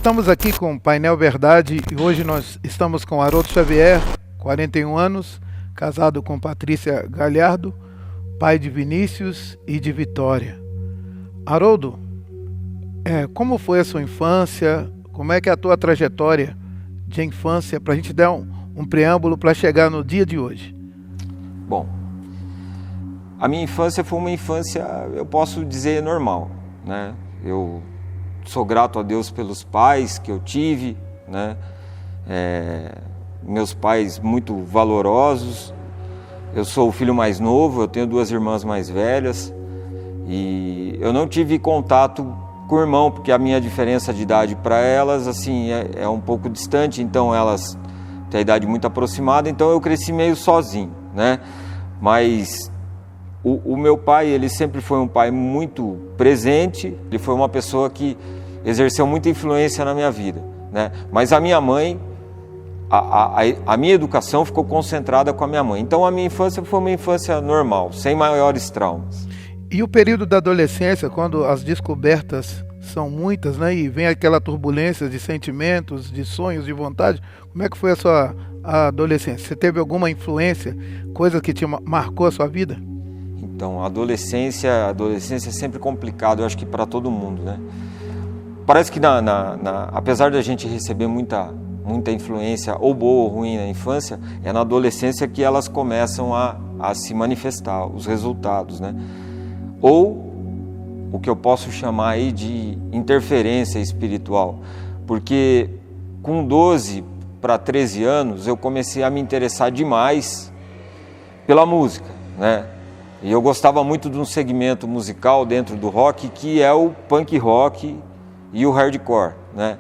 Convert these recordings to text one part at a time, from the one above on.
Estamos aqui com o Painel Verdade e hoje nós estamos com Haroldo Xavier, 41 anos, casado com Patrícia Galhardo, pai de Vinícius e de Vitória. Haroldo, como foi a sua infância? Como é que é a tua trajetória de infância, para a gente dar um preâmbulo para chegar no dia de hoje? Bom, a minha infância foi uma infância, eu posso dizer, normal, né? Eu sou grato a Deus pelos pais que eu tive, né? Meus pais muito valorosos. Eu sou o filho mais novo, eu tenho duas irmãs mais velhas e eu não tive contato com o irmão, porque a minha diferença de idade para elas assim, é um pouco distante, então elas têm a idade muito aproximada, então eu cresci meio sozinho, né? Mas o meu pai, ele sempre foi um pai muito presente, ele foi uma pessoa que exerceu muita influência na minha vida, né? Mas a minha mãe, a minha educação ficou concentrada com a minha mãe. Então a minha infância foi uma infância normal, sem maiores traumas. E o período da adolescência, quando as descobertas são muitas, né? E vem aquela turbulência de sentimentos, de sonhos, de vontade, como é que foi a sua adolescência? Você teve alguma influência, coisa que marcou a sua vida? Então, a adolescência é sempre complicado, eu acho que para todo mundo, né? Parece que apesar da gente receber muita influência, ou boa ou ruim na infância, é na adolescência que elas começam a se manifestar, os resultados, né? Ou o que eu posso chamar aí de interferência espiritual, porque com 12 para 13 anos eu comecei a me interessar demais pela música, né? E eu gostava muito de um segmento musical dentro do rock, que é o punk rock e o hardcore, né?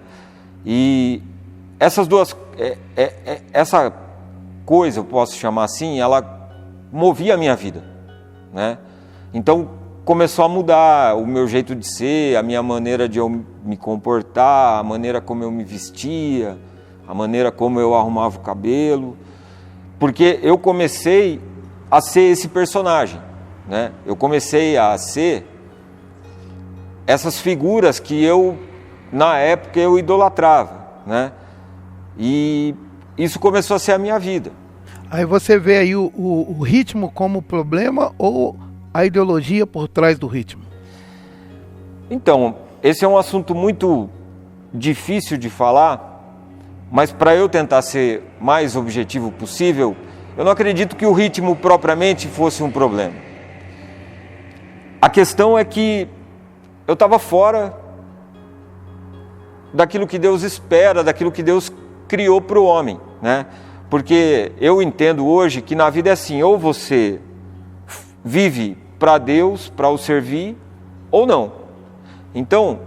E essas duas, essa coisa, eu posso chamar assim, ela movia a minha vida, né? Então começou a mudar o meu jeito de ser, a minha maneira de eu me comportar, a maneira como eu me vestia, a maneira como eu arrumava o cabelo, porque eu comecei a ser esse personagem, né? Eu comecei a ser essas figuras que na época eu idolatrava, né? E isso começou a ser a minha vida. Aí você vê aí o ritmo como problema ou a ideologia por trás do ritmo? Então, esse é um assunto muito difícil de falar, mas para eu tentar ser mais objetivo possível, eu não acredito que o ritmo propriamente fosse um problema. A questão é que eu estava fora daquilo que Deus espera, daquilo que Deus criou para o homem, né? Porque eu entendo hoje que na vida é assim, ou você vive para Deus, para o servir, ou não. Então,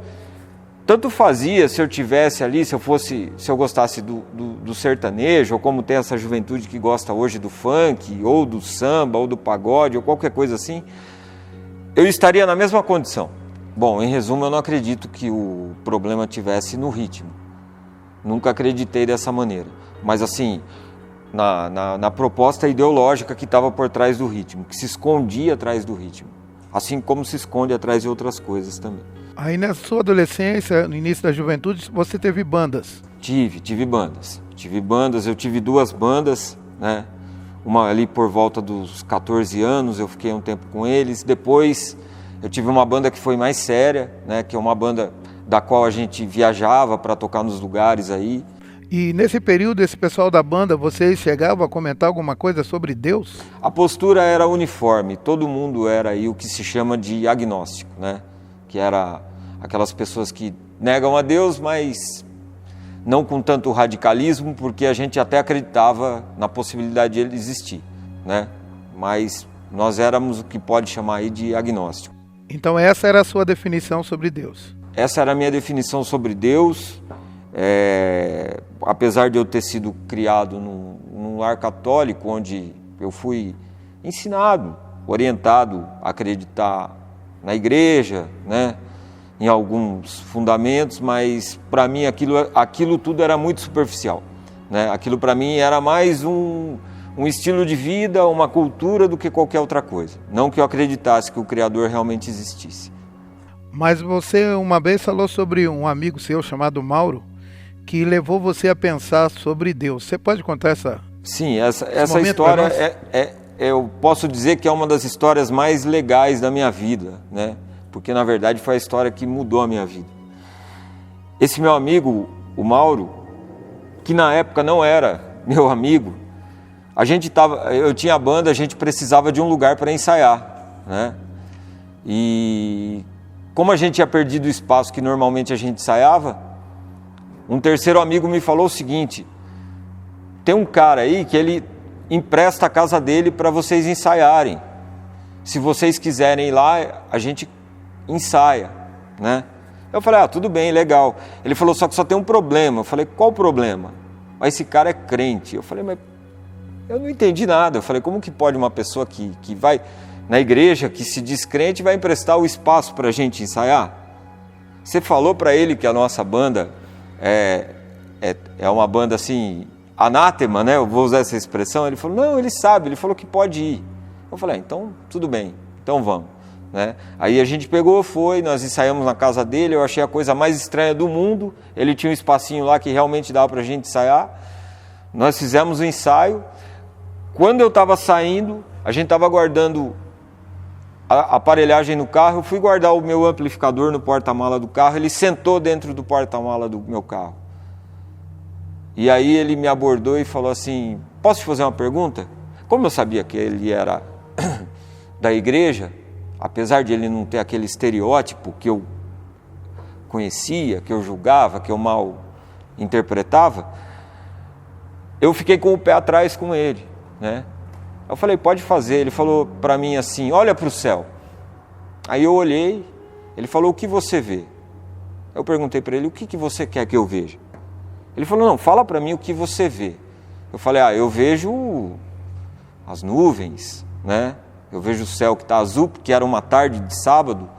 tanto fazia se eu tivesse ali, se eu gostasse do sertanejo, ou como tem essa juventude que gosta hoje do funk, ou do samba, ou do pagode, ou qualquer coisa assim, eu estaria na mesma condição. Bom, em resumo, eu não acredito que o problema tivesse no ritmo. Nunca acreditei dessa maneira. Mas assim, na proposta ideológica que estava por trás do ritmo, que se escondia atrás do ritmo. Assim como se esconde atrás de outras coisas também. Aí na sua adolescência, no início da juventude, você teve bandas? Tive bandas. Eu tive duas bandas, né? Uma ali por volta dos 14 anos, eu fiquei um tempo com eles. Depois eu tive uma banda que foi mais séria, né? Que é uma banda da qual a gente viajava para tocar nos lugares aí. E nesse período, esse pessoal da banda, vocês chegavam a comentar alguma coisa sobre Deus? A postura era uniforme, todo mundo era aí o que se chama de agnóstico, né? Que era aquelas pessoas que negam a Deus, mas não com tanto radicalismo, porque a gente até acreditava na possibilidade de ele existir, né? Mas nós éramos o que pode chamar aí de agnóstico. Então essa era a sua definição sobre Deus? Essa era a minha definição sobre Deus. Apesar de eu ter sido criado num lar católico, onde eu fui ensinado, orientado a acreditar na igreja, né, em alguns fundamentos, mas para mim aquilo tudo era muito superficial, né? Aquilo para mim era mais um estilo de vida, uma cultura do que qualquer outra coisa. Não que eu acreditasse que o Criador realmente existisse. Mas você uma vez falou sobre um amigo seu chamado Mauro, que levou você a pensar sobre Deus. Você pode contar essa? Sim, essa história eu posso dizer que é uma das histórias mais legais da minha vida, né? Porque na verdade foi a história que mudou a minha vida. Esse meu amigo, o Mauro, que na época não era meu amigo, eu tinha a banda, a gente precisava de um lugar para ensaiar, né? E como a gente tinha perdido o espaço que normalmente a gente ensaiava, um terceiro amigo me falou o seguinte: tem um cara aí que ele empresta a casa dele para vocês ensaiarem. Se vocês quiserem ir lá, a gente ensaia, né? Eu falei, tudo bem, legal. Ele falou, só que só tem um problema. Eu falei, qual o problema? Mas esse cara é crente. Eu falei, mas eu não entendi nada. Eu falei, como que pode uma pessoa que vai na igreja, que se diz crente, vai emprestar o espaço para a gente ensaiar? Você falou para ele que a nossa banda é uma banda assim, anátema, né? Eu vou usar essa expressão. Ele falou, não, ele sabe, ele falou que pode ir. Eu falei, então tudo bem, então vamos, né? Aí a gente pegou, nós ensaiamos na casa dele. Eu achei a coisa mais estranha do mundo. Ele tinha um espacinho lá que realmente dava para a gente ensaiar. Nós fizemos o ensaio. Quando eu estava saindo, a gente estava guardando a aparelhagem no carro. Eu fui guardar o meu amplificador no porta-mala do carro. Ele sentou dentro do porta-mala do meu carro. E aí ele me abordou e falou assim, posso te fazer uma pergunta? Como eu sabia que ele era da igreja, apesar de ele não ter aquele estereótipo que eu conhecia, que eu julgava, que eu mal interpretava, eu fiquei com o pé atrás com ele, né? Eu falei, pode fazer. Ele falou para mim assim, olha para o céu. Aí eu olhei, ele falou, o que você vê? Eu perguntei para ele, o que você quer que eu veja? Ele falou, não, fala para mim o que você vê. Eu falei, eu vejo as nuvens, né? Eu vejo o céu que está azul, porque era uma tarde de sábado,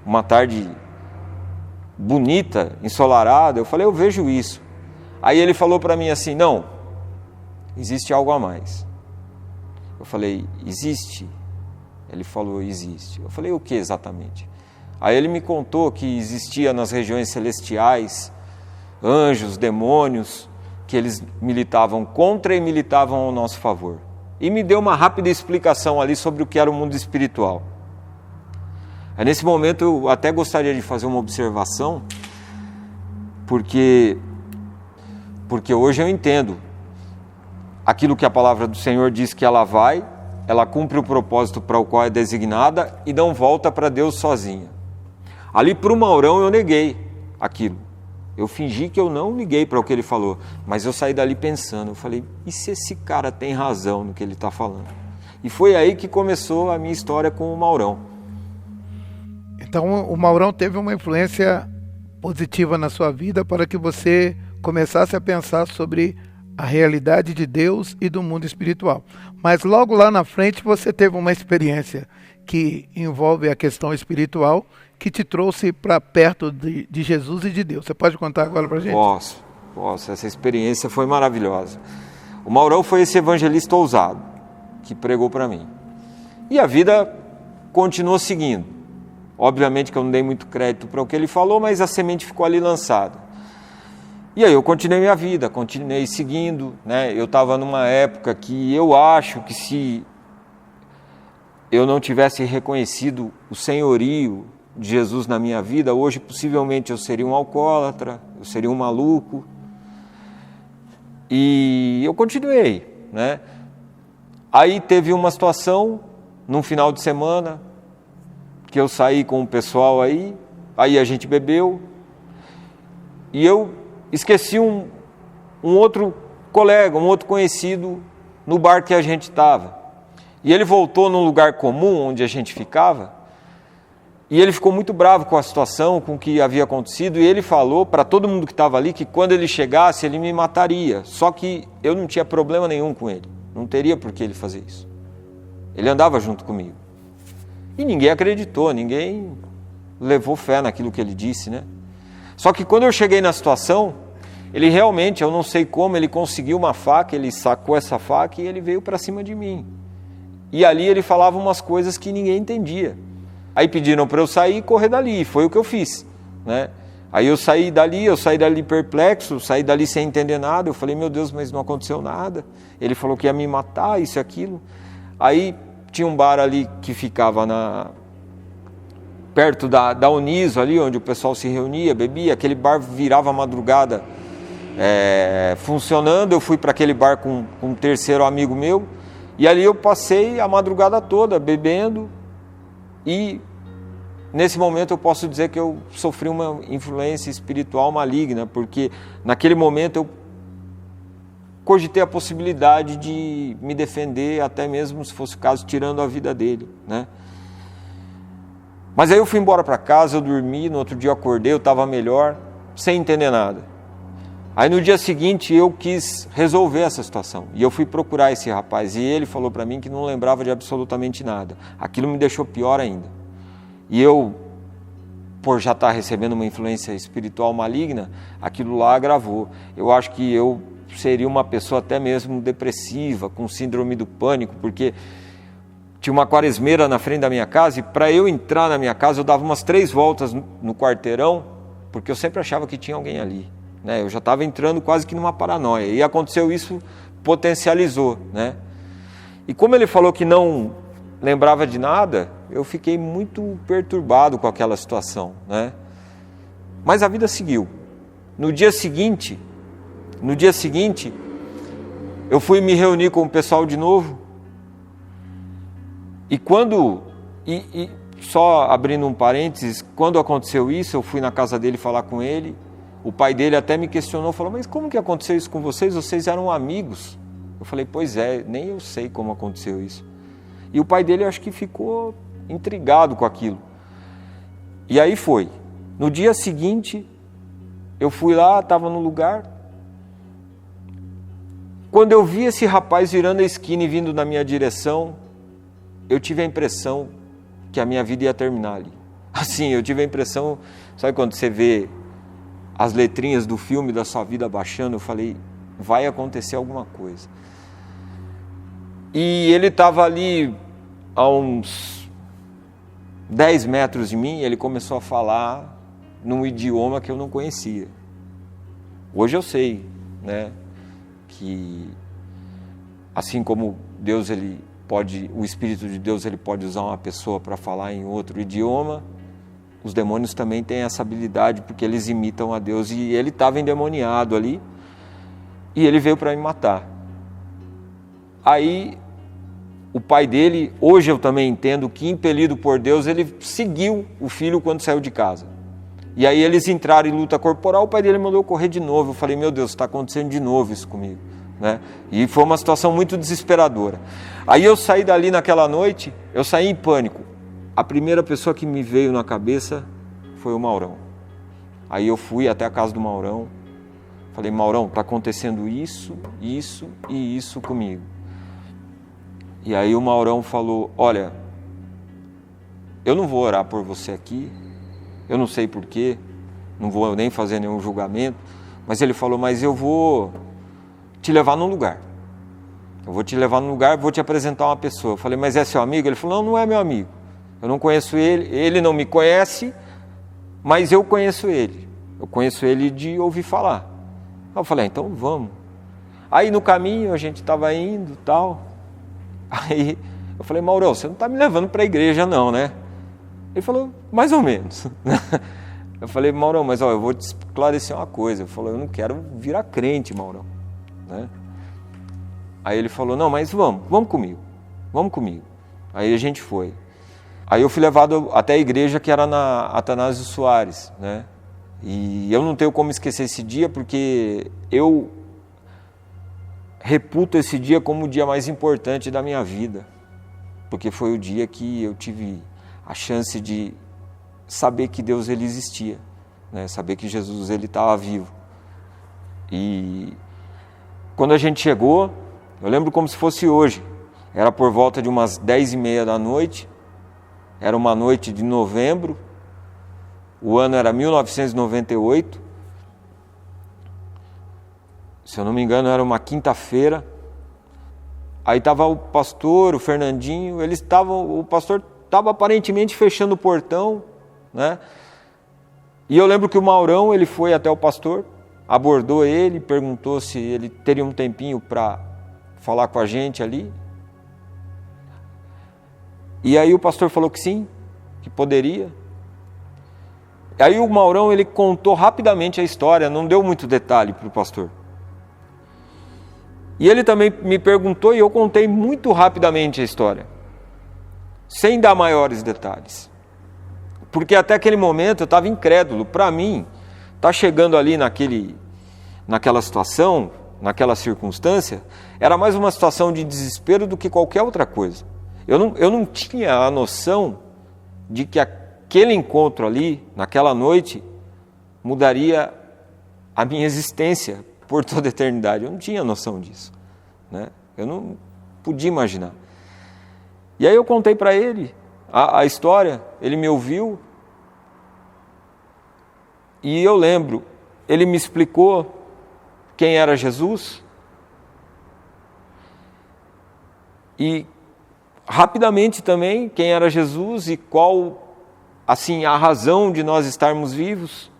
uma tarde bonita, ensolarada. Eu falei, eu vejo isso. Aí ele falou para mim assim, não, existe algo a mais. Eu falei, existe? Ele falou, existe. Eu falei, o que exatamente? Aí ele me contou que existia nas regiões celestiais anjos, demônios, que eles militavam contra e militavam ao nosso favor. E me deu uma rápida explicação ali sobre o que era o mundo espiritual. Aí nesse momento eu até gostaria de fazer uma observação, porque hoje eu entendo aquilo que a palavra do Senhor diz que ela cumpre o propósito para o qual é designada e não volta para Deus sozinha. Ali para o Maurão eu neguei aquilo. Eu fingi que eu não liguei para o que ele falou, mas eu saí dali pensando, eu falei, e se esse cara tem razão no que ele está falando? E foi aí que começou a minha história com o Maurão. Então o Maurão teve uma influência positiva na sua vida para que você começasse a pensar sobre a realidade de Deus e do mundo espiritual. Mas logo lá na frente você teve uma experiência que envolve a questão espiritual, que te trouxe para perto de Jesus e de Deus. Você pode contar agora para a gente? Posso. Essa experiência foi maravilhosa. O Maurão foi esse evangelista ousado que pregou para mim. E a vida continuou seguindo. Obviamente que eu não dei muito crédito para o que ele falou, mas a semente ficou ali lançada. E aí eu continuei minha vida, continuei seguindo, né? Eu estava numa época que eu acho que se eu não tivesse reconhecido o senhorio de Jesus na minha vida, hoje possivelmente eu seria um alcoólatra, eu seria um maluco. E eu continuei, né? Aí teve uma situação, num final de semana, que eu saí com o pessoal aí a gente bebeu, e eu esqueci um outro colega, um outro conhecido no bar que a gente estava. E ele voltou num lugar comum onde a gente ficava, e ele ficou muito bravo com a situação, com o que havia acontecido, e ele falou para todo mundo que estava ali que quando ele chegasse, ele me mataria. Só que eu não tinha problema nenhum com ele, não teria por que ele fazer isso. Ele andava junto comigo. E ninguém acreditou, ninguém levou fé naquilo que ele disse, né? Só que quando eu cheguei na situação, ele realmente, eu não sei como, ele conseguiu uma faca, ele sacou essa faca e ele veio para cima de mim. E ali ele falava umas coisas que ninguém entendia. Aí pediram para eu sair e correr dali, e foi o que eu fiz, né? Aí eu saí dali perplexo, saí dali sem entender nada. Eu falei, meu Deus, mas não aconteceu nada. Ele falou que ia me matar, isso e aquilo. Aí tinha um bar ali que ficava perto da Uniso, ali onde o pessoal se reunia, bebia. Aquele bar virava madrugada funcionando. Eu fui para aquele bar com um terceiro amigo meu. E ali eu passei a madrugada toda bebendo. E nesse momento eu posso dizer que eu sofri uma influência espiritual maligna, porque naquele momento eu cogitei a possibilidade de me defender, até mesmo se fosse o caso, tirando a vida dele, né? Mas aí eu fui embora para casa, eu dormi, no outro dia eu acordei, eu estava melhor, sem entender nada. Aí no dia seguinte eu quis resolver essa situação, e eu fui procurar esse rapaz, e ele falou para mim que não lembrava de absolutamente nada. Aquilo me deixou pior ainda. E eu, por já estar recebendo uma influência espiritual maligna, aquilo lá agravou. Eu acho que eu seria uma pessoa até mesmo depressiva, com síndrome do pânico, porque tinha uma quaresmeira na frente da minha casa, e para eu entrar na minha casa eu dava umas 3 voltas no quarteirão, porque eu sempre achava que tinha alguém ali, né? Eu já estava entrando quase que numa paranoia, e aconteceu isso, potencializou, né? E como ele falou que não lembrava de nada, eu fiquei muito perturbado com aquela situação, né? Mas a vida seguiu. No dia seguinte, eu fui me reunir com o pessoal de novo. E só abrindo um parênteses, quando aconteceu isso, eu fui na casa dele falar com ele. O pai dele até me questionou, falou, mas como que aconteceu isso com vocês? Vocês eram amigos. Eu falei, pois é, nem eu sei como aconteceu isso. E o pai dele, eu acho que ficou intrigado com aquilo. E aí foi. No dia seguinte, eu fui lá, estava no lugar. Quando eu vi esse rapaz virando a esquina e vindo na minha direção, eu tive a impressão que a minha vida ia terminar ali. Assim, eu tive a impressão, sabe quando você vê as letrinhas do filme da sua vida baixando, eu falei, vai acontecer alguma coisa. E ele estava ali a uns 10 metros de mim, ele começou a falar num idioma que eu não conhecia. Hoje eu sei, né, que assim como Deus, o Espírito de Deus, ele pode usar uma pessoa para falar em outro idioma, os demônios também têm essa habilidade, porque eles imitam a Deus, e ele estava endemoniado ali, e ele veio para me matar. Aí, o pai dele, hoje eu também entendo que, impelido por Deus, ele seguiu o filho quando saiu de casa. E aí eles entraram em luta corporal, o pai dele mandou eu correr de novo. Eu falei, meu Deus, está acontecendo de novo isso comigo, né? E foi uma situação muito desesperadora. Aí eu saí dali naquela noite, eu saí em pânico. A primeira pessoa que me veio na cabeça foi o Maurão. Aí eu fui até a casa do Maurão, falei, Maurão, está acontecendo isso, isso e isso comigo. E aí o Maurão falou, olha, eu não vou orar por você aqui, eu não sei porquê, não vou nem fazer nenhum julgamento, mas ele falou, mas eu vou te levar num lugar. Eu vou te levar num lugar, vou te apresentar uma pessoa. Eu falei, mas é seu amigo? Ele falou, não é meu amigo. Eu não conheço ele, ele não me conhece, mas eu conheço ele. Eu conheço ele de ouvir falar. Eu falei, então vamos. Aí no caminho a gente estava indo e tal. Aí eu falei, Maurão, você não está me levando para a igreja não, né? Ele falou, mais ou menos. Eu falei, Maurão, mas ó, eu vou te esclarecer uma coisa. Ele falou, eu não quero virar crente, Maurão, né? Aí ele falou, não, mas vamos comigo. Aí a gente foi. Aí eu fui levado até a igreja que era na Atanásio Soares, né? E eu não tenho como esquecer esse dia, porque eu reputo esse dia como o dia mais importante da minha vida, porque foi o dia que eu tive a chance de saber que Deus, ele existia, né? Saber que Jesus, ele estava vivo. E quando a gente chegou, eu lembro como se fosse hoje, era por volta de umas 10h30 da noite, era uma noite de novembro, o ano era 1998, se eu não me engano era uma quinta-feira. Aí estava o pastor, o Fernandinho, o pastor estava aparentemente fechando o portão, né? E eu lembro que o Maurão, ele foi até o pastor, abordou ele, perguntou se ele teria um tempinho para falar com a gente ali. E aí o pastor falou que sim, que poderia. Aí o Maurão, ele contou rapidamente a história, não deu muito detalhe para o pastor. E ele também me perguntou e eu contei muito rapidamente a história, sem dar maiores detalhes. Porque até aquele momento eu estava incrédulo. Para mim, tá chegando ali naquela situação, naquela circunstância, era mais uma situação de desespero do que qualquer outra coisa. Eu não tinha a noção de que aquele encontro ali, naquela noite, mudaria a minha existência por toda a eternidade. Eu não tinha noção disso, né? Eu não podia imaginar. E aí eu contei para ele a história, ele me ouviu, e eu lembro, ele me explicou quem era Jesus, e rapidamente também quem era Jesus e qual, assim, a razão de nós estarmos vivos.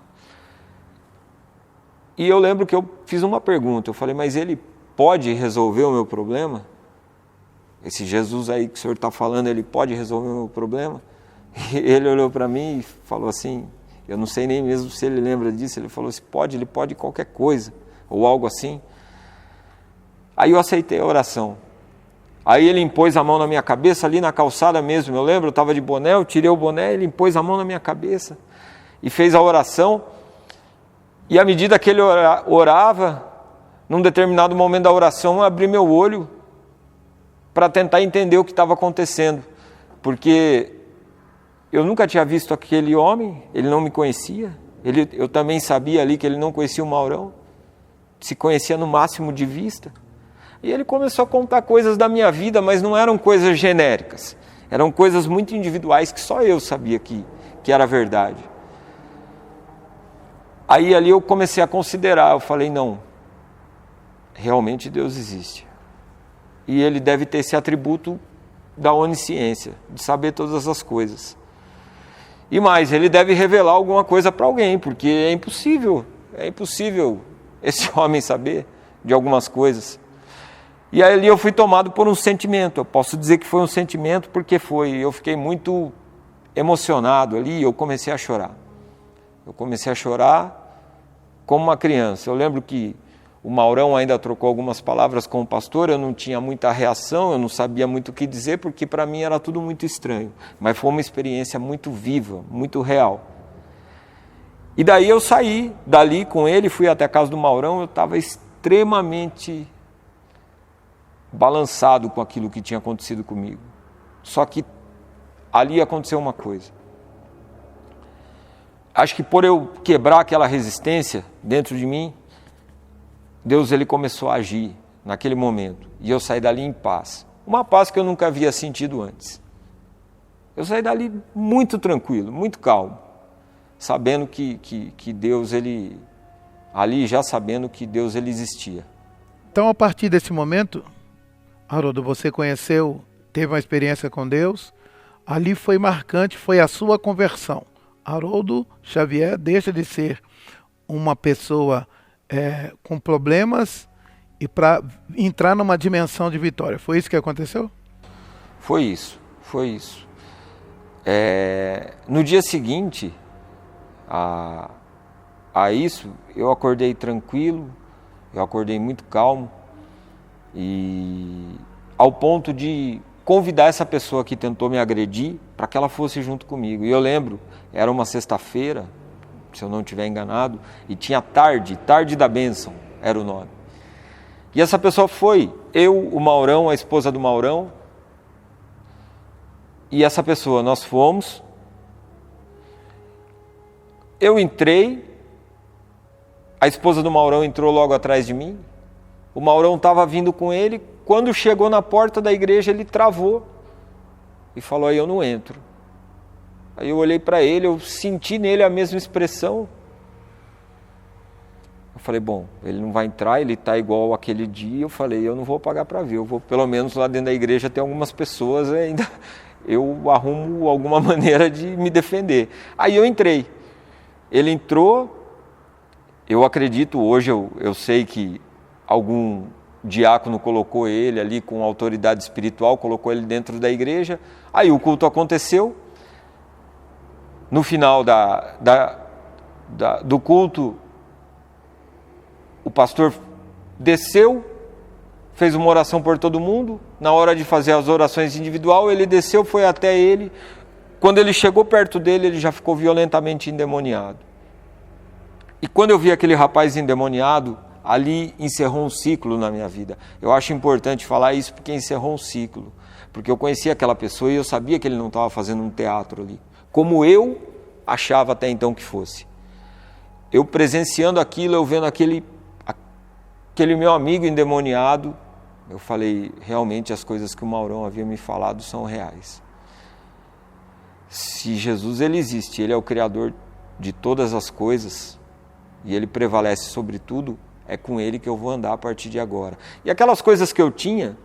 E eu lembro que eu fiz uma pergunta, eu falei, mas ele pode resolver o meu problema? Esse Jesus aí que o senhor está falando, ele pode resolver o meu problema? E ele olhou para mim e falou assim, eu não sei nem mesmo se ele lembra disso, ele falou assim, ele pode qualquer coisa, ou algo assim. Aí eu aceitei a oração. Aí ele impôs a mão na minha cabeça, ali na calçada mesmo, eu lembro, eu estava de boné, eu tirei o boné, ele impôs a mão na minha cabeça e fez a oração. E à medida que ele orava, num determinado momento da oração, eu abri meu olho para tentar entender o que estava acontecendo, porque eu nunca tinha visto aquele homem, ele não me conhecia, eu também sabia ali que ele não conhecia o Maurão, se conhecia no máximo de vista, e ele começou a contar coisas da minha vida, mas não eram coisas genéricas, eram coisas muito individuais que só eu sabia que era verdade. Aí ali eu comecei a considerar, eu falei, não, realmente Deus existe. E ele deve ter esse atributo da onisciência, de saber todas as coisas. E mais, ele deve revelar alguma coisa para alguém, porque é impossível esse homem saber de algumas coisas. E aí ali eu fui tomado por um sentimento, eu posso dizer que foi um sentimento porque eu fiquei muito emocionado ali e eu comecei a chorar. Eu comecei a chorar como uma criança. Eu lembro que o Maurão ainda trocou algumas palavras com o pastor, eu não tinha muita reação, eu não sabia muito o que dizer, porque para mim era tudo muito estranho. Mas foi uma experiência muito viva, muito real. E daí eu saí dali com ele, fui até a casa do Maurão, eu estava extremamente balançado com aquilo que tinha acontecido comigo. Só que ali aconteceu uma coisa. Acho que por eu quebrar aquela resistência dentro de mim, Deus ele começou a agir naquele momento. E eu saí dali em paz. Uma paz que eu nunca havia sentido antes. Eu saí dali muito tranquilo, muito calmo. Sabendo que Deus, ele... Ali já sabendo que Deus, ele existia. Então, a partir desse momento, Haroldo, você conheceu, teve uma experiência com Deus. Ali foi marcante, foi a sua conversão. Haroldo Xavier deixa de ser uma pessoa com problemas e para entrar numa dimensão de vitória. Foi isso que aconteceu? Foi isso. No dia seguinte a isso, eu acordei tranquilo, eu acordei muito calmo, e ao ponto de convidar essa pessoa que tentou me agredir para que ela fosse junto comigo. E eu lembro, era uma sexta-feira, se eu não estiver enganado, e tinha tarde da bênção, era o nome. E essa pessoa foi, eu, o Maurão, a esposa do Maurão, e essa pessoa, nós fomos, eu entrei, a esposa do Maurão entrou logo atrás de mim, o Maurão estava vindo com ele, quando chegou na porta da igreja ele travou e falou, aí eu não entro. Aí eu olhei para ele, eu senti nele a mesma expressão. Eu falei, bom, ele não vai entrar, ele está igual aquele dia. Eu falei, eu não vou pagar para ver, eu vou pelo menos lá dentro da igreja ter algumas pessoas ainda, eu arrumo alguma maneira de me defender. Aí eu entrei. Ele entrou, eu acredito, hoje eu sei que algum diácono colocou ele ali com autoridade espiritual, colocou ele dentro da igreja. Aí o culto aconteceu. No final do culto, o pastor desceu, fez uma oração por todo mundo. Na hora de fazer as orações individual, ele desceu, foi até ele. Quando ele chegou perto dele, ele já ficou violentamente endemoniado. E quando eu vi aquele rapaz endemoniado, ali encerrou um ciclo na minha vida. Eu acho importante falar isso porque encerrou um ciclo. Porque eu conhecia aquela pessoa e eu sabia que ele não estava fazendo um teatro ali, como eu achava até então que fosse. Eu presenciando aquilo, eu vendo aquele meu amigo endemoniado, eu falei, realmente as coisas que o Maurão havia me falado são reais. Se Jesus ele existe, ele é o Criador de todas as coisas e ele prevalece sobre tudo, é com ele que eu vou andar a partir de agora. E aquelas coisas que eu tinha,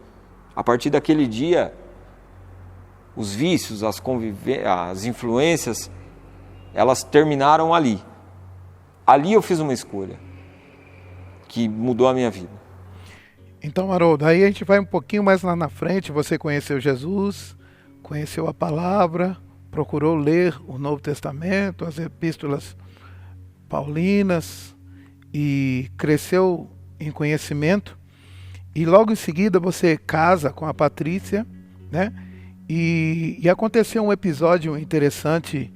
a partir daquele dia, os vícios, as influências, elas terminaram ali. Ali eu fiz uma escolha que mudou a minha vida. Então, Haroldo, aí a gente vai um pouquinho mais lá na frente. Você conheceu Jesus, conheceu a palavra, procurou ler o Novo Testamento, as epístolas paulinas e cresceu em conhecimento. E logo em seguida você casa com a Patrícia, né? E aconteceu um episódio interessante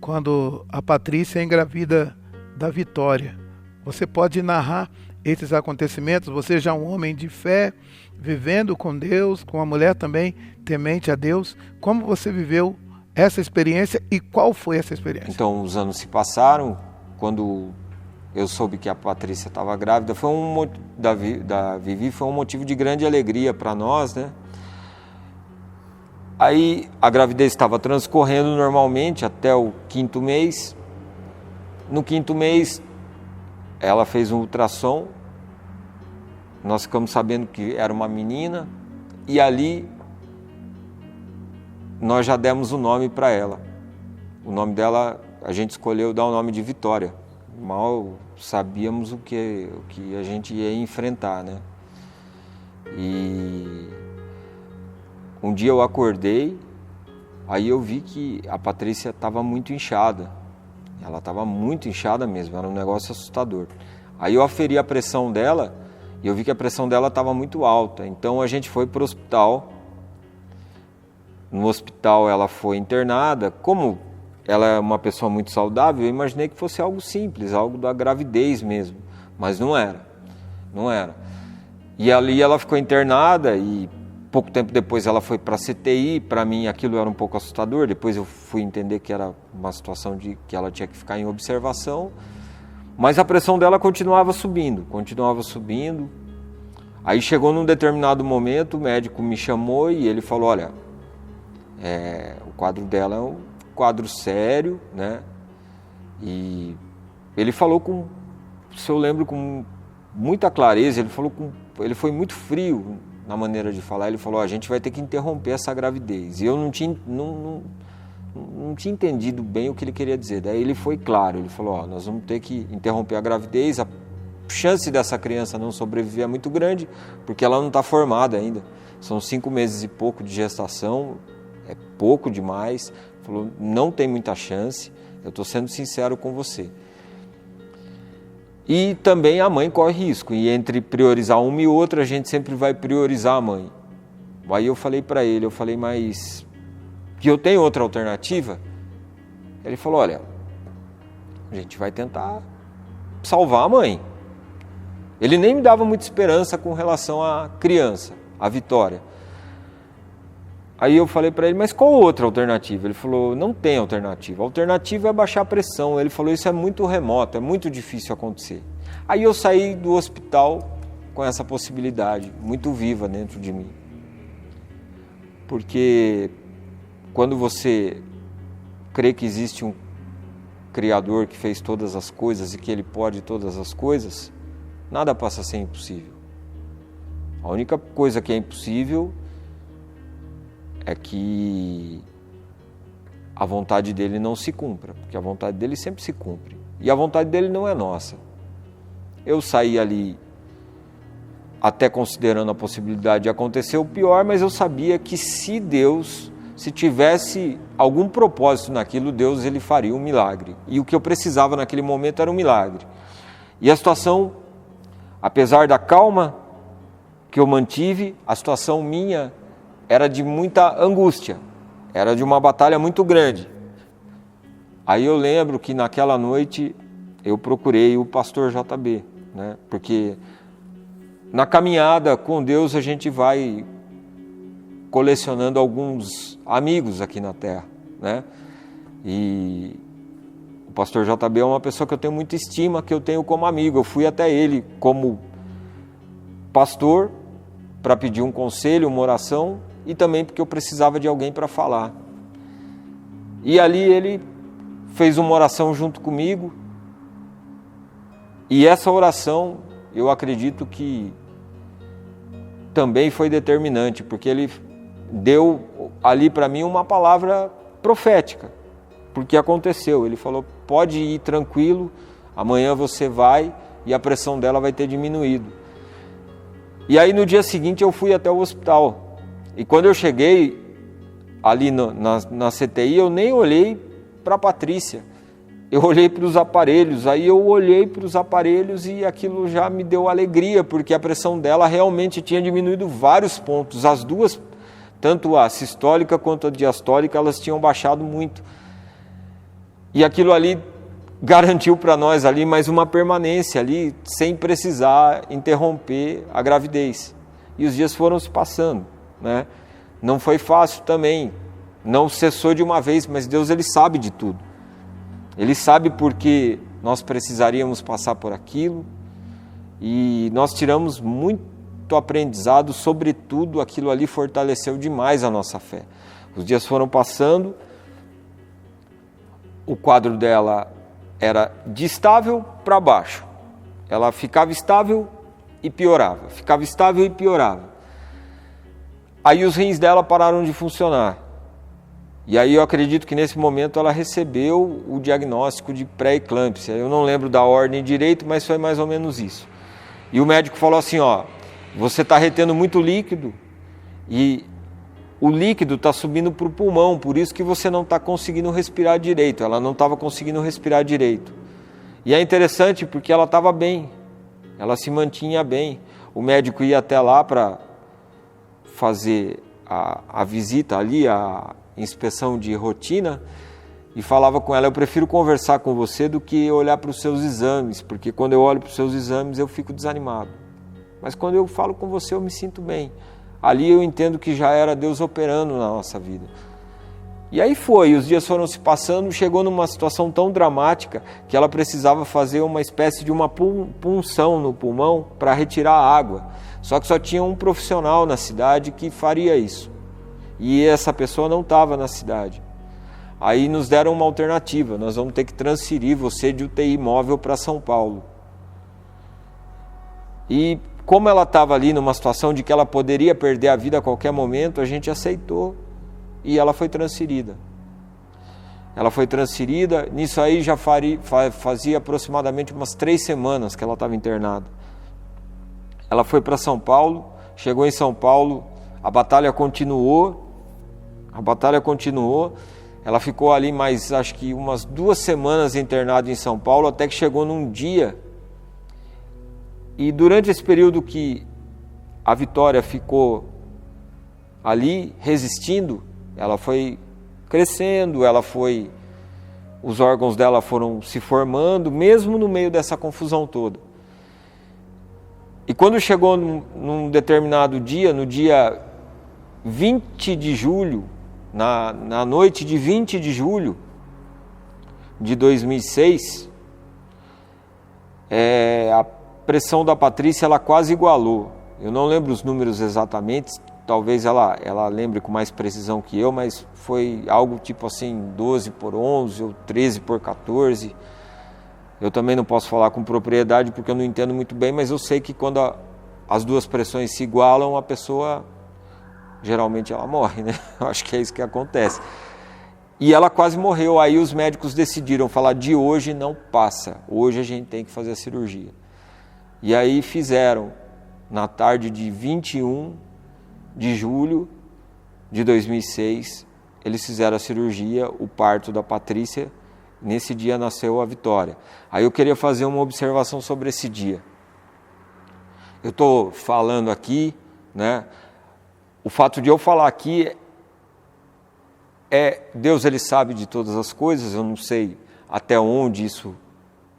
quando a Patrícia engravida da Vitória. Você pode narrar esses acontecimentos? Você já é um homem de fé, vivendo com Deus, com uma mulher também temente a Deus. Como você viveu essa experiência e qual foi essa experiência? Então, os anos se passaram. Quando eu soube que a Patrícia estava grávida, da Vivi, foi um motivo de grande alegria para nós, né? Aí a gravidez estava transcorrendo normalmente até o 5º mês. No 5º mês, ela fez um ultrassom. Nós ficamos sabendo que era uma menina. E ali, nós já demos o nome para ela. O nome dela, a gente escolheu dar o nome de Vitória. Mal sabíamos o que a gente ia enfrentar, né? E um dia eu acordei, aí eu vi que a Patrícia estava muito inchada. Ela estava muito inchada mesmo, era um negócio assustador. Aí eu aferi a pressão dela e eu vi que a pressão dela estava muito alta. Então a gente foi para o hospital. No hospital ela foi internada. Como ela é uma pessoa muito saudável, eu imaginei que fosse algo simples, algo da gravidez mesmo. Mas não era. E ali ela ficou internada e pouco tempo depois ela foi para a CTI. Para mim aquilo era um pouco assustador. Depois eu fui entender que era uma situação de que ela tinha que ficar em observação. Mas a pressão dela continuava subindo. Aí chegou num determinado momento, o médico me chamou e ele falou, olha, o quadro dela é um quadro sério, né? E ele falou se eu lembro, com muita clareza, ele foi muito frio na maneira de falar. Ele falou, a gente vai ter que interromper essa gravidez. E eu não tinha entendido bem o que ele queria dizer. Daí ele foi claro, ele falou, nós vamos ter que interromper a gravidez, a chance dessa criança não sobreviver é muito grande, porque ela não está formada ainda. São 5 meses e pouco de gestação, é pouco demais. Falou, não tem muita chance, eu estou sendo sincero com você. E também a mãe corre risco, e entre priorizar uma e outra, a gente sempre vai priorizar a mãe. Aí eu falei para ele, mas que eu tenho outra alternativa? Ele falou, olha, a gente vai tentar salvar a mãe. Ele nem me dava muita esperança com relação à criança, à Vitória. Aí eu falei para ele, mas qual outra alternativa? Ele falou, não tem alternativa. A alternativa é baixar a pressão. Ele falou, isso é muito remoto, é muito difícil acontecer. Aí eu saí do hospital com essa possibilidade, muito viva dentro de mim. Porque quando você crê que existe um Criador que fez todas as coisas e que Ele pode todas as coisas, nada passa a ser impossível. A única coisa que é impossível é que a vontade dele não se cumpra, porque a vontade dele sempre se cumpre. e a vontade dele não é nossa. Eu saí ali até considerando a possibilidade de acontecer o pior, mas eu sabia que se tivesse algum propósito naquilo, Deus ele faria um milagre. E o que eu precisava naquele momento era um milagre. E a situação, apesar da calma que eu mantive, a situação minha era de muita angústia, era de uma batalha muito grande. Aí eu lembro que naquela noite eu procurei o pastor JB, né? Porque na caminhada com Deus a gente vai colecionando alguns amigos aqui na terra, né? E o pastor JB é uma pessoa que eu tenho muita estima, que eu tenho como amigo. Eu fui até ele como pastor para pedir um conselho, uma oração, e também porque eu precisava de alguém para falar. E ali ele fez uma oração junto comigo, e essa oração eu acredito que também foi determinante, porque ele deu ali para mim uma palavra profética, porque aconteceu. Ele falou: pode ir tranquilo, amanhã você vai e a pressão dela vai ter diminuído. E aí no dia seguinte eu fui até o hospital, e quando eu cheguei ali na CTI, eu nem olhei para a Patrícia, eu olhei para os aparelhos. Aí eu olhei para os aparelhos e aquilo já me deu alegria, porque a pressão dela realmente tinha diminuído vários pontos. As duas, tanto a sistólica quanto a diastólica, elas tinham baixado muito. E aquilo ali garantiu para nós ali mais uma permanência ali, sem precisar interromper a gravidez. E os dias foram se passando, né? Não foi fácil também, não cessou de uma vez, mas Deus ele sabe de tudo. Ele sabe porque nós precisaríamos passar por aquilo, e nós tiramos muito aprendizado, sobretudo aquilo ali fortaleceu demais a nossa fé. Os dias foram passando, o quadro dela era de estável para baixo. Ela ficava estável e piorava, ficava estável e piorava. Aí os rins dela pararam de funcionar. E aí eu acredito que nesse momento ela recebeu o diagnóstico de pré-eclâmpsia. Eu não lembro da ordem direito, mas foi mais ou menos isso. E o médico falou assim: ó, você está retendo muito líquido e o líquido está subindo para o pulmão, por isso que você não está conseguindo respirar direito. Ela não estava conseguindo respirar direito. E é interessante porque ela estava bem, ela se mantinha bem. O médico ia até lá para fazer a visita ali, a inspeção de rotina, e falava com ela: eu prefiro conversar com você do que olhar para os seus exames, porque quando eu olho para os seus exames eu fico desanimado, mas quando eu falo com você eu me sinto bem. Ali eu entendo que já era Deus operando na nossa vida. E aí foi, os dias foram se passando, chegou numa situação tão dramática que ela precisava fazer uma espécie de uma punção no pulmão para retirar a água. Só que só tinha um profissional na cidade que faria isso. E essa pessoa não estava na cidade. Aí nos deram uma alternativa: nós vamos ter que transferir você de UTI móvel para São Paulo. E como ela estava ali numa situação de que ela poderia perder a vida a qualquer momento, a gente aceitou e ela foi transferida. Ela foi transferida, nisso aí já fazia aproximadamente umas 3 semanas que ela estava internada. Ela foi para São Paulo, chegou em São Paulo, a batalha continuou, ela ficou ali mais, acho que umas 2 semanas internada em São Paulo, até que chegou num dia, e durante esse período que a Vitória ficou ali resistindo, ela foi crescendo, os órgãos dela foram se formando, mesmo no meio dessa confusão toda. E quando chegou num determinado dia, no dia 20 de julho, na noite de 20 de julho de 2006, a pressão da Patrícia ela quase igualou. Eu não lembro os números exatamente, talvez ela lembre com mais precisão que eu, mas foi algo tipo assim, 12/11 ou 13/14. Eu também não posso falar com propriedade porque eu não entendo muito bem, mas eu sei que quando as duas pressões se igualam, a pessoa geralmente ela morre, né? Eu acho que é isso que acontece. E ela quase morreu. Aí os médicos decidiram falar, de hoje não passa, hoje a gente tem que fazer a cirurgia. E aí fizeram, na tarde de 21 de julho de 2006, eles fizeram a cirurgia, o parto da Patrícia. Nesse dia nasceu a Vitória. Aí eu queria fazer uma observação sobre esse dia. Eu estou falando aqui, né? O fato de eu falar aqui Deus, ele sabe de todas as coisas. Eu não sei até onde isso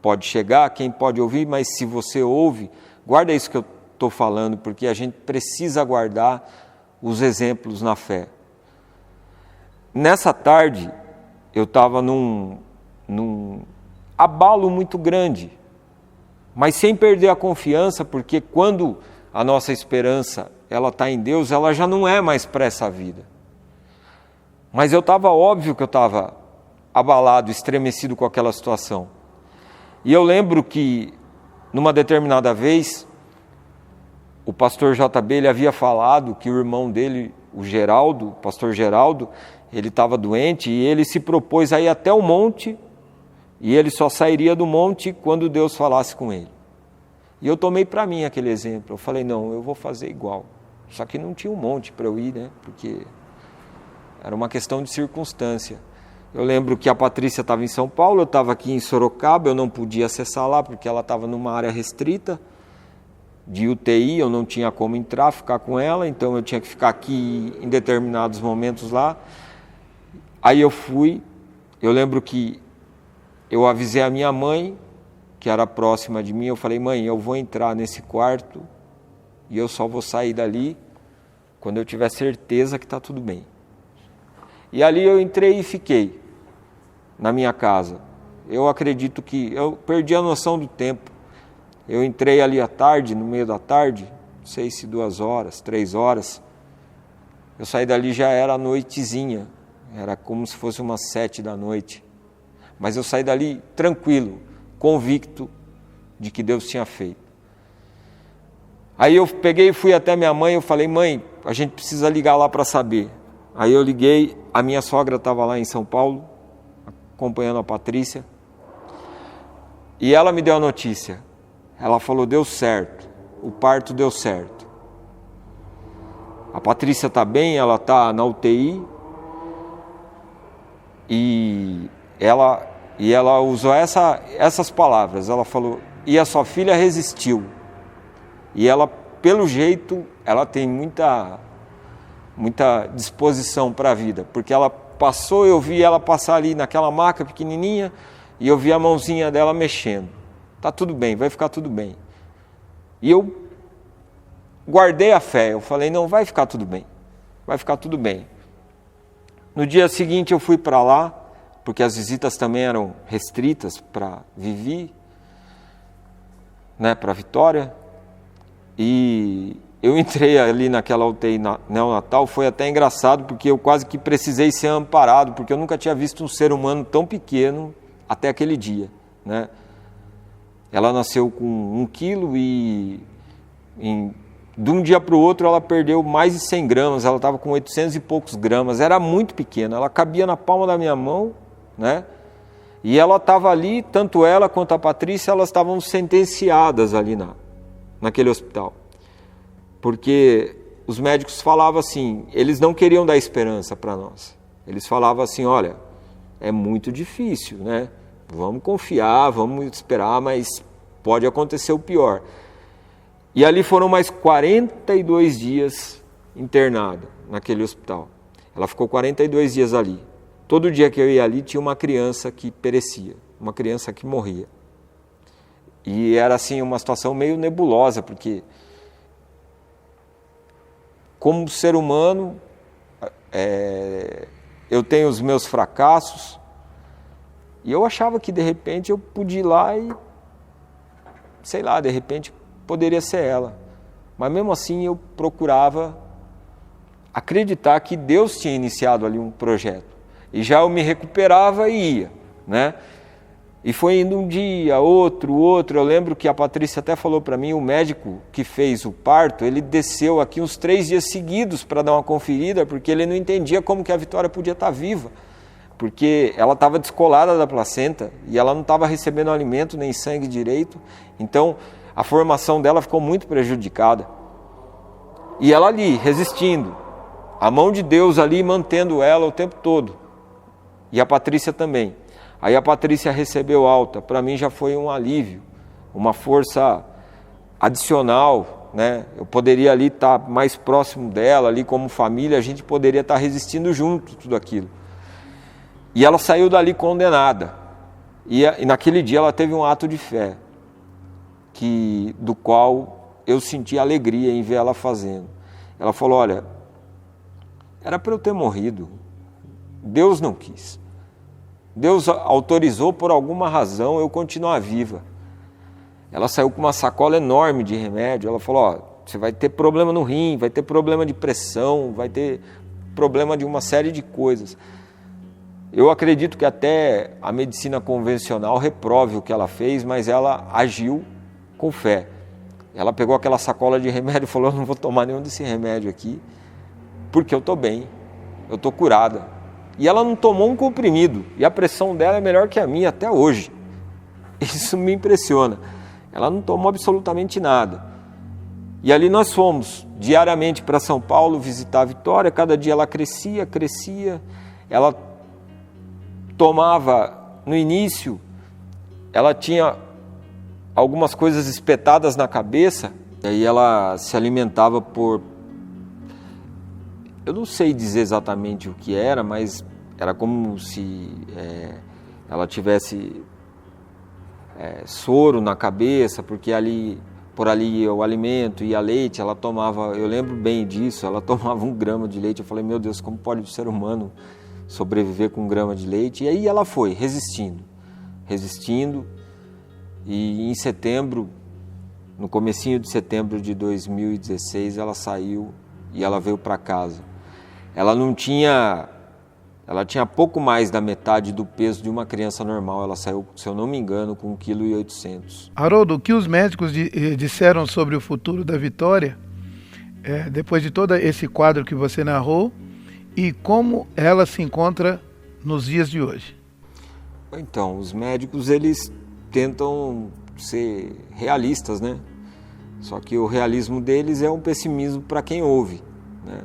pode chegar, quem pode ouvir, mas se você ouve, guarda isso que eu estou falando, porque a gente precisa guardar os exemplos na fé. Nessa tarde, eu estava num abalo muito grande, mas sem perder a confiança, porque quando a nossa esperança ela está em Deus, ela já não é mais para essa vida. Mas eu estava, óbvio que eu estava abalado, estremecido com aquela situação. E eu lembro que, numa determinada vez, o pastor JB, ele havia falado que o irmão dele, o Geraldo, o pastor Geraldo, ele estava doente e ele se propôs a ir até o monte, e ele só sairia do monte quando Deus falasse com ele. E eu tomei para mim aquele exemplo. Eu falei, não, eu vou fazer igual. Só que não tinha um monte para eu ir, né? Porque era uma questão de circunstância. Eu lembro que a Patrícia estava em São Paulo, eu estava aqui em Sorocaba, eu não podia acessar lá porque ela estava numa área restrita de UTI, eu não tinha como entrar, ficar com ela, então eu tinha que ficar aqui em determinados momentos lá. Aí eu fui, eu lembro que eu avisei a minha mãe, que era próxima de mim, eu falei, mãe, eu vou entrar nesse quarto e eu só vou sair dali quando eu tiver certeza que está tudo bem. E ali eu entrei e fiquei na minha casa. Eu acredito que eu perdi a noção do tempo. Eu entrei ali à tarde, no meio da tarde, não sei se 2 horas, 3 horas. Eu saí dali, já era noitezinha, era como se fosse umas 7 da noite. Mas eu saí dali tranquilo, convicto de que Deus tinha feito. Aí eu peguei e fui até minha mãe, eu falei, mãe, a gente precisa ligar lá para saber. Aí eu liguei, a minha sogra estava lá em São Paulo, acompanhando a Patrícia, e ela me deu a notícia. Ela falou, deu certo, o parto deu certo. A Patrícia está bem, ela está na UTI, e ela usou essas palavras, ela falou, e a sua filha resistiu. E ela, pelo jeito, ela tem muita disposição para a vida, porque ela passou, eu vi ela passar ali naquela maca pequenininha, e eu vi a mãozinha dela mexendo. Tá tudo bem, vai ficar tudo bem. E eu guardei a fé, eu falei, não, vai ficar tudo bem, vai ficar tudo bem. No dia seguinte eu fui para lá, porque as visitas também eram restritas para Vivi, né, para Vitória, e eu entrei ali naquela UTI neonatal, foi até engraçado, porque eu quase que precisei ser amparado, porque eu nunca tinha visto um ser humano tão pequeno até aquele dia, né? Ela nasceu com 1 quilo e de um dia para o outro ela perdeu mais de 100 gramas, ela estava com 800 e poucos gramas, era muito pequena, ela cabia na palma da minha mão, né? E ela estava ali, tanto ela quanto a Patrícia, elas estavam sentenciadas ali naquele hospital. Porque os médicos falavam assim, eles não queriam dar esperança para nós. Eles falavam assim, olha, é muito difícil, né? Vamos confiar, vamos esperar, mas pode acontecer o pior. E ali foram mais 42 dias internada naquele hospital. Ela ficou 42 dias ali. Todo dia que eu ia ali tinha uma criança que perecia, uma criança que morria. E era assim uma situação meio nebulosa, porque como ser humano, eu tenho os meus fracassos, e eu achava que de repente eu podia ir lá e, sei lá, de repente poderia ser ela. Mas mesmo assim eu procurava acreditar que Deus tinha iniciado ali um projeto. E já eu me recuperava e ia, né? E foi indo um dia, outro. Eu lembro que a Patrícia até falou para mim, o médico que fez o parto, ele desceu aqui uns 3 dias seguidos para dar uma conferida, porque ele não entendia como que a Vitória podia estar viva. porque ela estava descolada da placenta e ela não estava recebendo alimento nem sangue direito, então a formação dela ficou muito prejudicada. E ela ali, resistindo, a mão de Deus ali mantendo ela o tempo todo, e a Patrícia também. Aí a Patrícia recebeu alta, para mim já foi um alívio, uma força adicional, né? Eu poderia ali estar mais próximo dela, ali como família, a gente poderia estar resistindo junto tudo aquilo. E ela saiu dali condenada. E naquele dia ela teve um ato de fé, do qual eu senti alegria em ver ela fazendo. Ela falou, olha, era para eu ter morrido, Deus não quis. Deus autorizou por alguma razão eu continuar viva. Ela saiu com uma sacola enorme de remédio. Ela falou, ó, você vai ter problema no rim, vai ter problema de pressão, vai ter problema de uma série de coisas. Eu acredito que até a medicina convencional reprove o que ela fez, mas ela agiu com fé. Ela pegou aquela sacola de remédio e falou, eu não vou tomar nenhum desse remédio aqui, porque eu estou bem, eu estou curada. E ela não tomou um comprimido, e a pressão dela é melhor que a minha até hoje. Isso me impressiona. Ela não tomou absolutamente nada. E ali nós fomos diariamente para São Paulo visitar a Vitória, cada dia ela crescia. Ela tomava, no início, ela tinha algumas coisas espetadas na cabeça, e aí ela se alimentava por... Eu não sei dizer exatamente o que era, mas era como se ela tivesse soro na cabeça, porque por ali ia o alimento, ia leite, ela tomava, eu lembro bem disso, ela tomava 1 grama de leite. Eu falei, meu Deus, como pode o ser humano sobreviver com 1 grama de leite? E aí ela foi resistindo, e em setembro, no comecinho de setembro de 2016, ela saiu e ela veio para casa. Ela tinha pouco mais da metade do peso de uma criança normal. Ela saiu, se eu não me engano, com 1,8 kg. Haroldo, o que os médicos disseram sobre o futuro da Vitória, depois de todo esse quadro que você narrou, e como ela se encontra nos dias de hoje? Então, os médicos, eles tentam ser realistas, né? Só que o realismo deles é um pessimismo para quem ouve, né?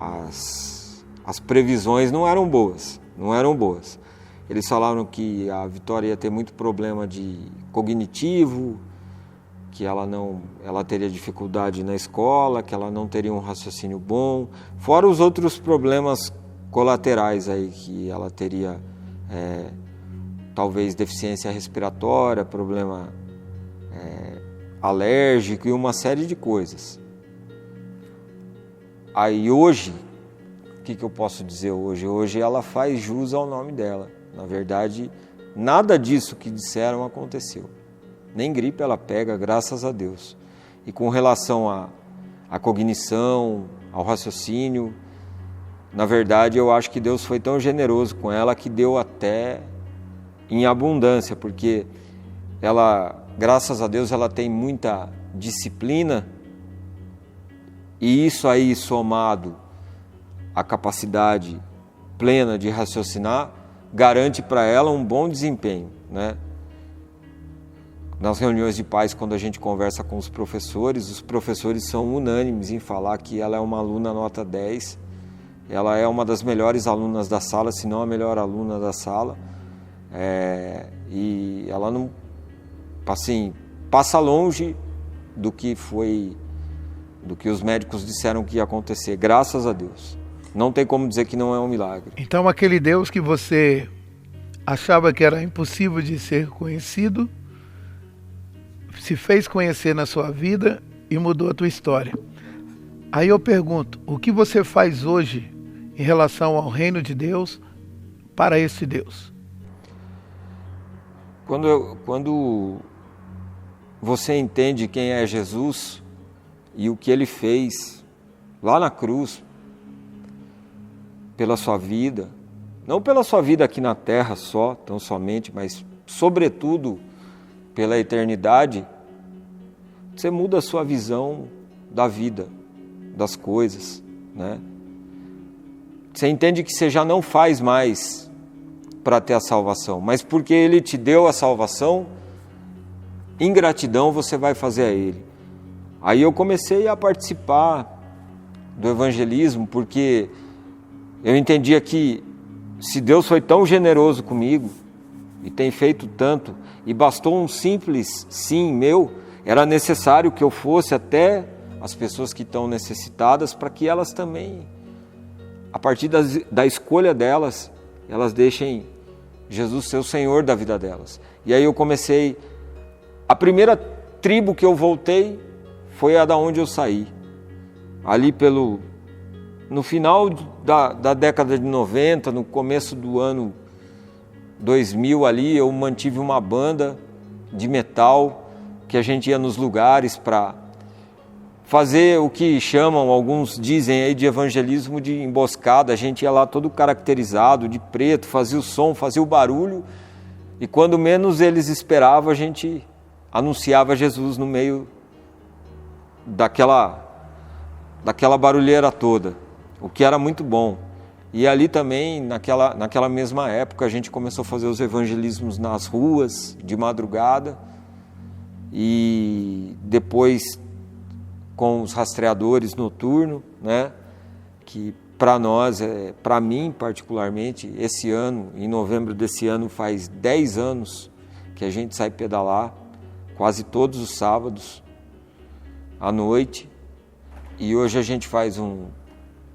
As previsões não eram boas. Eles falaram que a Vitória ia ter muito problema de cognitivo, que ela teria dificuldade na escola, que ela não teria um raciocínio bom, fora os outros problemas colaterais aí, que ela teria talvez deficiência respiratória, problema alérgico e uma série de coisas. Aí hoje, o que eu posso dizer hoje? Hoje ela faz jus ao nome dela. Na verdade, nada disso que disseram aconteceu. Nem gripe ela pega, graças a Deus. E com relação à cognição, ao raciocínio, na verdade eu acho que Deus foi tão generoso com ela que deu até em abundância, porque ela, graças a Deus, ela tem muita disciplina, e isso aí somado à capacidade plena de raciocinar, garante para ela um bom desempenho, né? Nas reuniões de pais, quando a gente conversa com os professores são unânimes em falar que ela é uma aluna nota 10, ela é uma das melhores alunas da sala, se não a melhor aluna da sala, e ela não, assim, passa longe do que os médicos disseram que ia acontecer, graças a Deus. Não tem como dizer que não é um milagre. Então aquele Deus que você achava que era impossível de ser conhecido, se fez conhecer na sua vida e mudou a tua história. Aí eu pergunto, o que você faz hoje em relação ao reino de Deus para esse Deus? Quando você entende quem é Jesus e o que Ele fez lá na cruz pela sua vida, não pela sua vida aqui na terra só, tão somente, mas sobretudo pela eternidade, você muda a sua visão da vida, das coisas, né? Você entende que você já não faz mais para ter a salvação, mas porque Ele te deu a salvação, em gratidão você vai fazer a Ele. Aí eu comecei a participar do evangelismo, porque eu entendia que se Deus foi tão generoso comigo e tem feito tanto, e bastou um simples sim meu, era necessário que eu fosse até as pessoas que estão necessitadas, para que elas também, a partir da escolha delas, elas deixem Jesus ser o Senhor da vida delas. E aí eu comecei, a primeira tribo que eu voltei foi a da onde eu saí. Ali no final da década de 90, no começo do ano 2000 ali, eu mantive uma banda de metal, que a gente ia nos lugares para fazer o que chamam, alguns dizem aí, de evangelismo de emboscada. A gente ia lá todo caracterizado, de preto, fazia o som, fazia o barulho, e quando menos eles esperavam, a gente anunciava Jesus no meio daquela barulheira toda, o que era muito bom. E ali também, naquela mesma época, a gente começou a fazer os evangelismos nas ruas, de madrugada, e depois com os rastreadores noturnos, né? Que para nós, para mim particularmente, esse ano, em novembro desse ano, faz 10 anos que a gente sai pedalar, quase todos os sábados, à noite, e hoje a gente faz um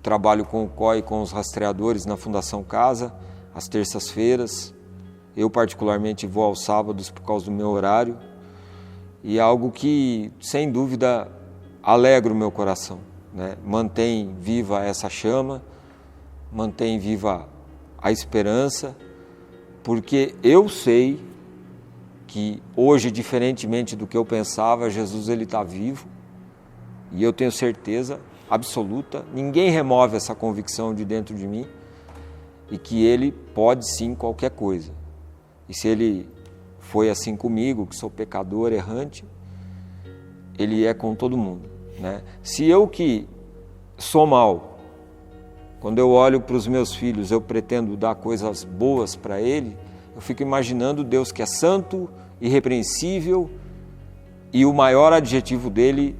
trabalho com o COI, com os rastreadores na Fundação Casa, às terças-feiras. Eu particularmente vou aos sábados por causa do meu horário, e é algo que, sem dúvida, alegra o meu coração, né? Mantém viva essa chama, mantém viva a esperança, porque eu sei que hoje, diferentemente do que eu pensava, Jesus ele está vivo, e eu tenho certeza absoluta, ninguém remove essa convicção de dentro de mim, e que ele pode sim qualquer coisa. E se ele foi assim comigo, que sou pecador, errante, ele é com todo mundo, né? Se eu que sou mau, quando eu olho para os meus filhos, eu pretendo dar coisas boas para ele, eu fico imaginando Deus que é santo, irrepreensível, e o maior adjetivo dele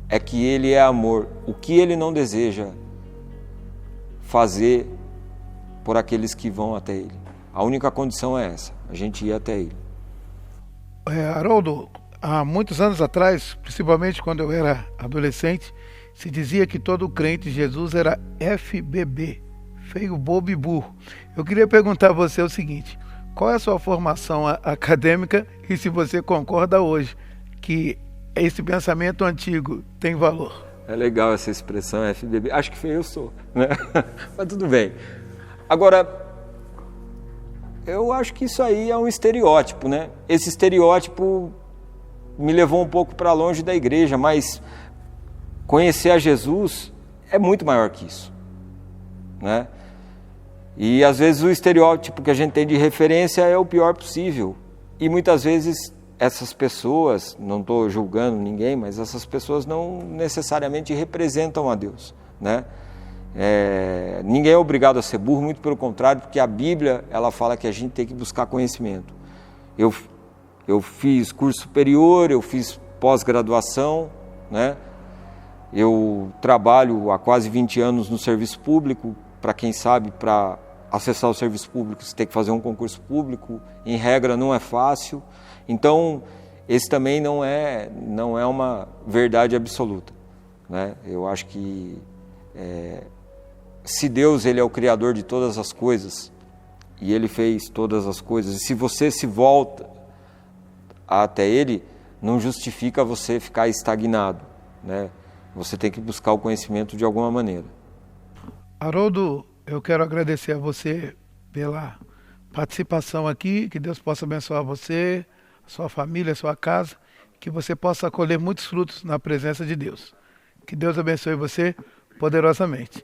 é que ele é amor. O que ele não deseja fazer por aqueles que vão até ele? A única condição é essa, a gente ir até ele. Haroldo, há muitos anos atrás, principalmente quando eu era adolescente, se dizia que todo crente em Jesus era FBB, feio, bobo e burro. Eu queria perguntar a você o seguinte: qual é a sua formação acadêmica e se você concorda hoje que esse pensamento antigo tem valor? É legal essa expressão FBB. Acho que feio eu sou, né? Mas tudo bem. Agora, eu acho que isso aí é um estereótipo, né? Esse estereótipo me levou um pouco para longe da igreja, mas conhecer a Jesus é muito maior que isso, né? E às vezes o estereótipo que a gente tem de referência é o pior possível. E muitas vezes essas pessoas, não estou julgando ninguém, mas essas pessoas não necessariamente representam a Deus, né? Ninguém é obrigado a ser burro, muito pelo contrário, porque a Bíblia ela fala que a gente tem que buscar conhecimento. Eu fiz curso superior, eu fiz pós-graduação, né? Eu trabalho há quase 20 anos no serviço público. Para quem sabe, para acessar o serviço público, você tem que fazer um concurso público, em regra não é fácil. Então, esse também não é uma verdade absoluta, né? Eu acho que se Deus ele é o Criador de todas as coisas, e Ele fez todas as coisas, e se você se volta até Ele, não justifica você ficar estagnado, né? Você tem que buscar o conhecimento de alguma maneira. Haroldo, eu quero agradecer a você pela participação aqui, que Deus possa abençoar você, a sua família, a sua casa, que você possa colher muitos frutos na presença de Deus. Que Deus abençoe você poderosamente.